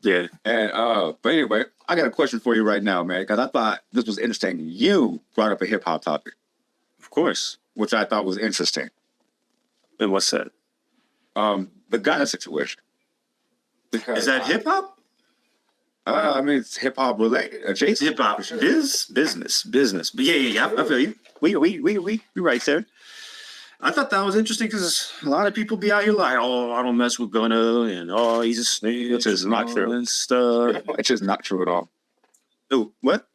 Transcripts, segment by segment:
Yeah. And but anyway, I got a question for you right now, man, because I thought this was interesting. You brought up a hip hop topic, Of course. which I thought was interesting. And what's that? The Gunna situation. Because Is that hip hop? I mean, it's hip hop related, adjacent. Hip hop, Sure. business. But yeah. I feel you. We right there. I thought that was interesting because a lot of people be out here like, oh, I don't mess with Gunna, and oh, he's a snitch. Which is not true. And stuff. It's just not true at all. Ooh, what?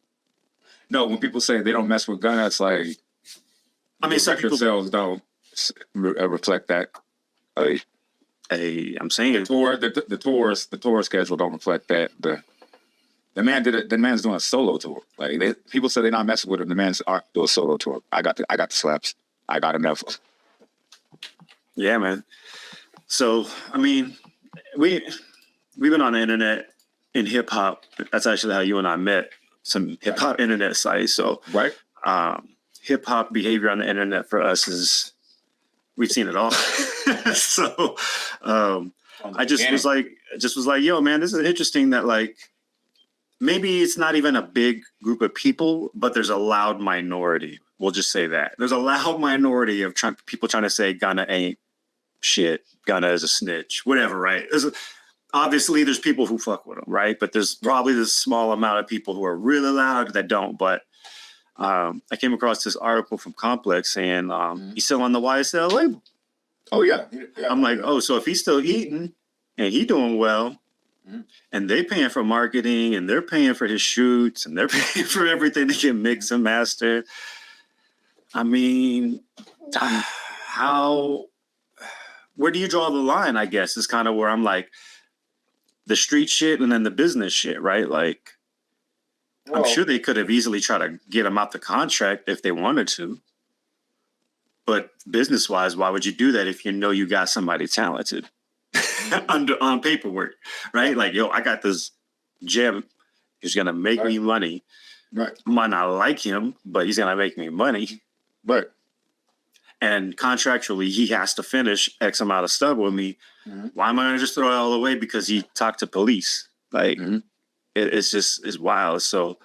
No, when people say they don't mess with Gunna, it's like, I mean, some people. themselves don't reflect that. Hey, I'm saying The tour schedule don't reflect that. The man's doing a solo tour. Like people say they're not messing with him. The man's doing a solo tour. I got the slaps. I got enough. Yeah, man. So I mean, we've been on the internet in hip hop. That's actually how you and I met. Some hip hop internet sites. So Right. Hip hop behavior on the internet for us is we've seen it all. So I just was like, yo, man, this is interesting that like maybe it's not even a big group of people, but there's a loud minority. We'll just say that. There's a loud minority of people trying to say Gunna ain't shit. Gunna is a snitch, whatever, right? Obviously, there's people who fuck with him, right? But there's probably this small amount of people who are really loud that don't. But I came across this article from Complex saying he's still on the YSL label. Oh, yeah. I'm like, oh, so if he's still eating and he doing well, and they paying for marketing and they're paying for his shoots and they're paying for everything to get mixed and mastered. I mean, where do you draw the line, I guess, is kind of where I'm like, the street shit and then the business shit, right? Like, I'm sure they could have easily tried to get him out the contract if they wanted to. But business-wise, why would you do that if you know you got somebody talented on paperwork, right? Like, yo, I got this gem. He's going to make me money. Right. Might not like him, but he's going to make me money. Right. And contractually, he has to finish X amount of stuff with me. Why am I going to just throw it all away because he talked to police? Like, it's wild. So,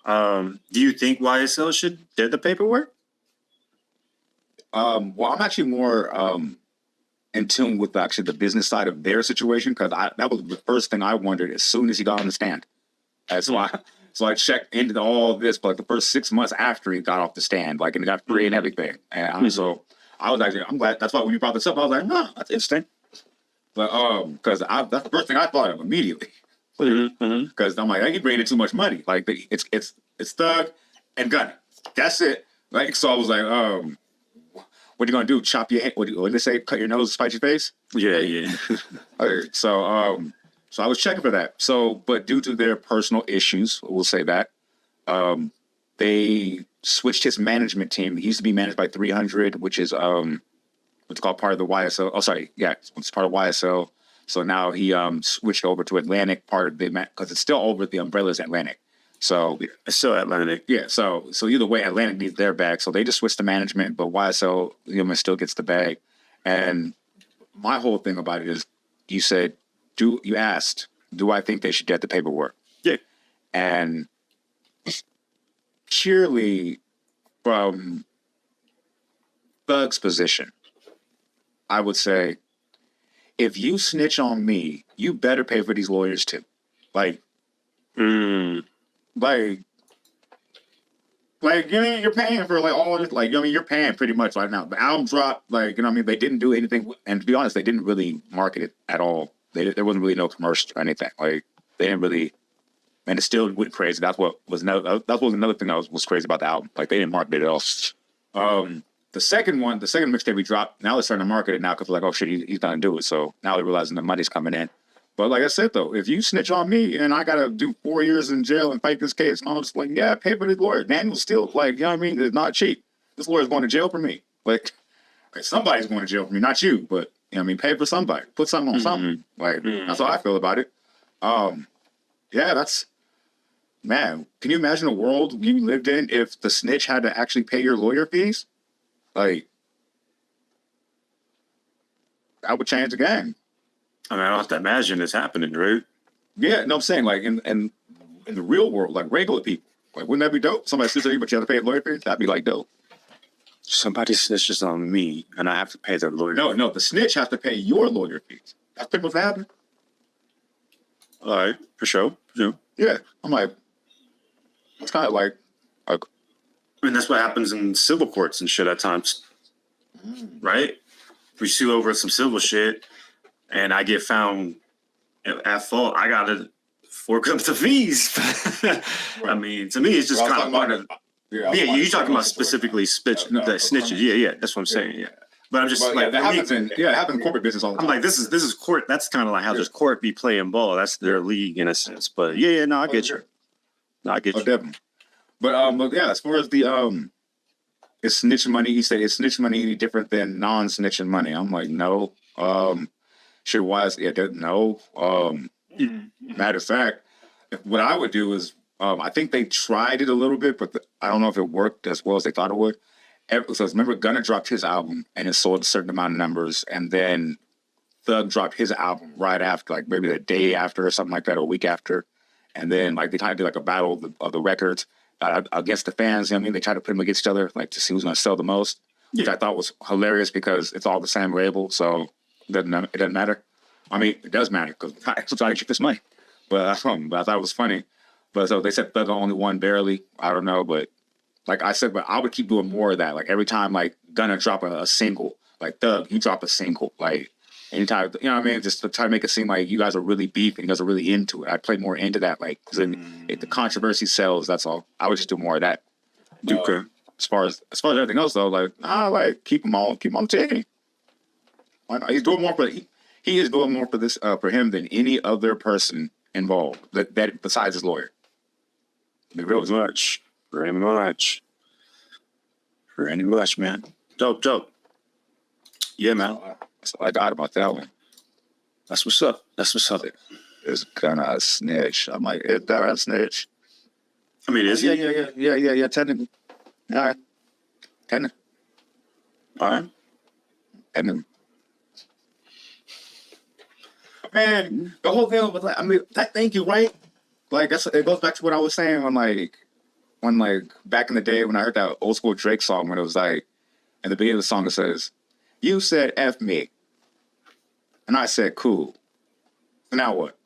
do you think YSL should do the paperwork? Well, I'm actually more in tune with actually the business side of their situation because that was the first thing I wondered as soon as he got on the stand. So I checked into all of this, but like the first 6 months after he got off the stand, like and got free and everything. And so I was actually, I'm glad. That's why when you brought this up, I was like, no, that's interesting. But because that's the first thing I thought of immediately. Because I'm like, I ain't bringing in too much money. Like it's Thug and Gunna. That's it. Like so, I was like, what are you gonna do? Chop your head? What did they say? Cut your nose, spite your face? Yeah. Okay, so I was checking for that. So, but due to their personal issues, we'll say that they switched his management team. He used to be managed by 300, which is what's called part of the YSL. Oh, sorry, yeah, it's part of YSL. So now he switched over to Atlantic, part of the because it's still over the umbrella's Atlantic. So it's still Atlantic. Yeah. So either way, Atlantic needs their bag. So they just switched the management, but YSL still gets the bag. And my whole thing about it is, you asked, do I think they should get the paperwork? Yeah. And purely from Thug's position, I would say, if you snitch on me, you better pay for these lawyers too. Like, you're paying for like all this, you're paying pretty much right now. The album dropped, they didn't do anything, and to be honest, they didn't really market it at all. There wasn't really no commercial or anything. Like, they didn't really, and it still went crazy. That was another thing that was crazy about the album. Like, they didn't market it at all. The second mixtape we dropped, now they're starting to market it now because like, oh shit, he's gonna do it. So now they're realizing the money's coming in. But like I said, though, if you snitch on me and I got to do 4 years in jail and fight this case, I'm just like, yeah, pay for this lawyer. Daniel's still it's not cheap. This lawyer's going to jail for me. Like, somebody's going to jail for me, not you, but, pay for somebody. Put something on something. That's how I feel about it. Man, can you imagine a world you lived in if the snitch had to actually pay your lawyer fees? Like, that would change the game. I mean, I don't have to imagine this happening, right? Yeah, no, I'm saying like in the real world, like regular people, like wouldn't that be dope? Somebody snitches on you, but you have to pay a lawyer fee. That'd be like dope. Somebody snitches on me, and I have to pay their lawyer. No, the snitch has to pay your lawyer fees. That's pretty much what happened. All right, for sure. Yeah, I'm like, it's kind of like, I mean, that's what happens in civil courts and shit at times, right? If we sue over some civil shit, and I get found at fault, I gotta fork up the fees. I mean, to me, it's just kind of part of. Yeah, you're talking about specifically the snitches. Yeah, that's what I'm saying. Yeah, but I'm just like that happens it happens in corporate business all the time. I'm like, this is court. That's kind of like how does court be playing ball. That's their league in a sense. But yeah, no, I get you. No, I get you. Definitely. But yeah, as far as the is snitch money, he said, is snitch money any different than non-snitching money? I'm like, no. Sure was, yeah, no. Matter of fact, what I would do is, I think they tried it a little bit, but I don't know if it worked as well as they thought it would. So remember, Gunna dropped his album and it sold a certain amount of numbers, and then Thug dropped his album right after, like maybe the day after or something like that, or a week after, and then like they kind of did like a battle of the records against the fans. You know what I mean, they tried to put them against each other, like to see who's going to sell the most, which I thought was hilarious because it's all the same label, so it doesn't matter. I mean, it does matter because I'm trying to keep this money, but I thought it was funny. But so they said Thug only won barely. I don't know, but like I said, but I would keep doing more of that. Like every time like Gunna drop a single, like Thug, you drop a single, like anytime, you know what I mean? Just to try to make it seem like you guys are really beefing, you guys are really into it. I'd play more into that, like, because if the controversy sells, that's all. I would just do more of that. Okay. As far as everything else though, like keep them on taking. He's doing more for he is doing more for this for him than any other person involved that besides his lawyer. Very much. Very much, man. Dope. Yeah, man. That's all I got about that one. That's what's up. It's kind of a snitch. I'm like, is that a snitch? I mean, is it? Yeah, technically. All right. Technically. All right. Technically. Man, the whole thing was like, I mean, thank you, right? Like, it goes back to what I was saying when back in the day when I heard that old school Drake song when it was like, in the beginning of the song it says, you said F me. And I said, cool. So now what?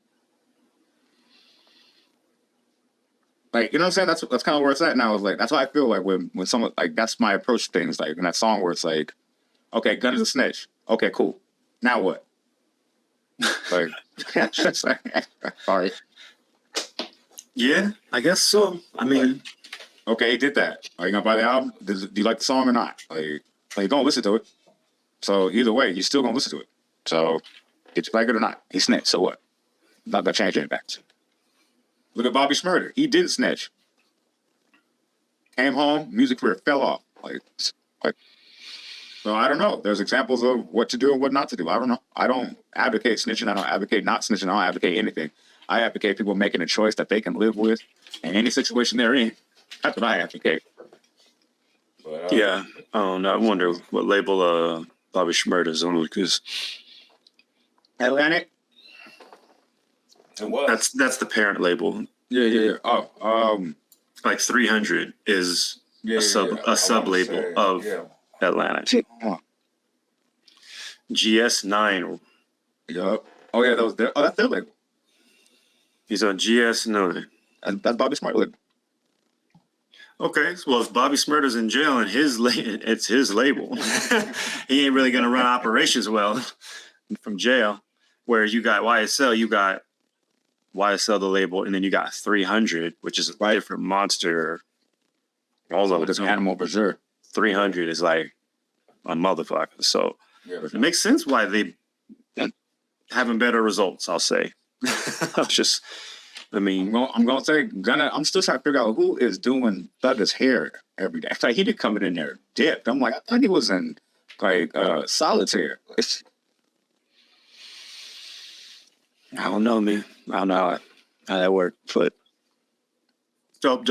Like, you know what I'm saying? That's kind of where it's at now. It's like, that's how I feel like when someone, like, that's my approach to things. Like, in that song where it's like, okay, Gunna's a snitch. Okay, cool. Now what? Like, sorry. Yeah, I guess so. I mean, okay, he did that. Are you gonna buy the album? Do you like the song or not? Like you're gonna listen to it. So either way, you're still gonna listen to it. So did you like it or not? He snitched. So what? Not gonna change anything. Look at Bobby Shmurda. He didn't snitch. Came home, music career fell off. Like. So I don't know. There's examples of what to do and what not to do. I don't know. I don't advocate snitching. I don't advocate not snitching. I don't advocate anything. I advocate people making a choice that they can live with in any situation they're in. That's what I advocate. But, yeah. I don't know. I wonder what label Bobby Shmurda is on, because Atlantic. And what? That's the parent label. Yeah. Oh, like 300 is a sub label of Atlantic. GS9. Yup. Oh yeah, that's their label. He's on GS9. And that's Bobby Shmurda label. Okay, well, if Bobby Shmurda's in jail and it's his label, he ain't really gonna run operations well from jail. Where you got YSL, the label, and then you got 300, which is a different monster. All of it is animal for sure. 300 is like a motherfucker. So it makes sense why they having better results, I'll say. I'm gonna say Gunna. I'm still trying to figure out who is doing Thugger's hair every day. It's like he did come in there dipped. I'm like, I thought he was in like solitaire. I don't know, me. I don't know how that worked, but dope.